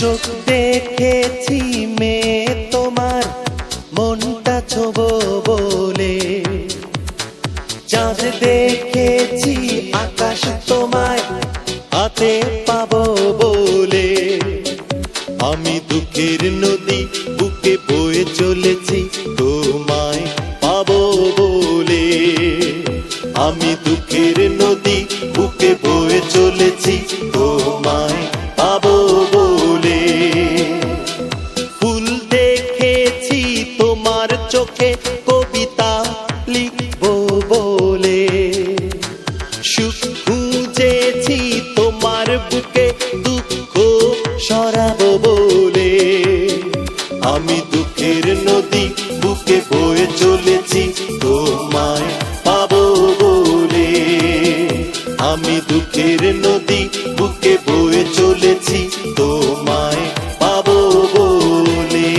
চোখ দেখেছি মেয়ে তোমার মনটা ছোবো বলে, চাঁদ দেখেছি আকাশ তোমায় হাতে পাবো বলে। আমি দুঃখের নদী বুকে বয়ে চলেছি তোমায় পাবো বলে। আমি দুঃখের নদী বুকে বয়ে চলেছি তোমায় পাবো বলে। ফুল দেখেছি তোমার চোখে কবিতা লিখবো বলে, সুখ খুঁজেছি তোমার বুকে দুঃখ সরাবো বলে। আমি দুঃখের নদী বুকে বয়ে চলেছি তোমায় পাবো বলে। আমি দুঃখের নদী বুকে বয়ে চলেছি তোমায় পাবো বলে।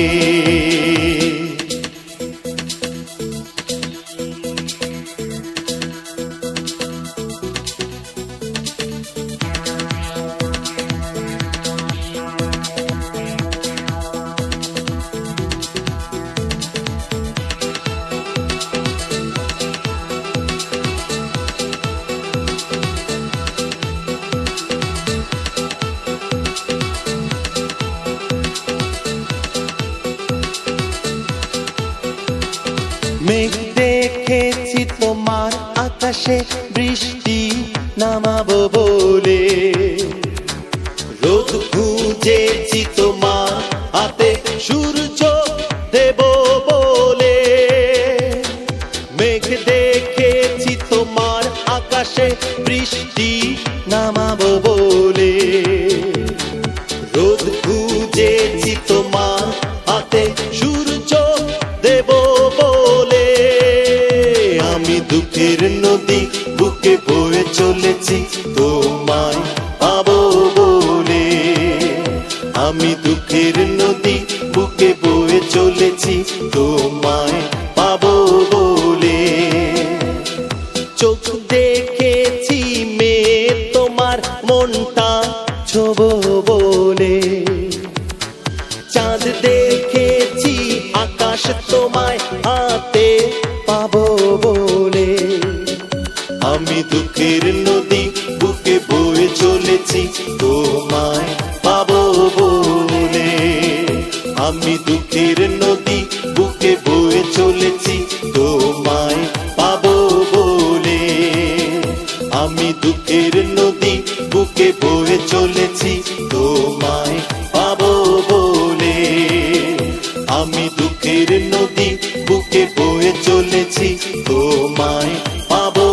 মেঘ দেখেছি তোমার আকাশে বৃষ্টি নামাবো বলে, রোদ খুঁজেছি তোমার হাতে সূর্য দেব বলে। মেঘ দেখেছি তোমার আকাশে বৃষ্টি নামাবো বলে, রোদ খুঁজেছি তোমার হাতে সূর্য দেব বলে। আমি দুঃখের নদী বুকে বয়ে চলেছি তোমায় পাবো বলে। আমি দুঃখের নদী বুকে বয়ে চলেছি তোমায় পাবো বলে। চোখ দেখেছি মেয়ে তোমার মনটা ছোবো বলে, চাঁদ দেখেছি আকাশ তোমায় হাতে পাবো বলে। আমি দুঃখের নদী বুকে বয়ে চলেছি তোমায় পাবো বলে। আমি দুঃখের নদী বুকে বয়ে চলেছি তোমায় পাবো বলে। আমি দুঃখের নদী বুকে বয়ে চলেছি তোমায় পাবো বলে। আমি দুঃখের নদী বুকে বয়ে চলেছি তোমায় পাবো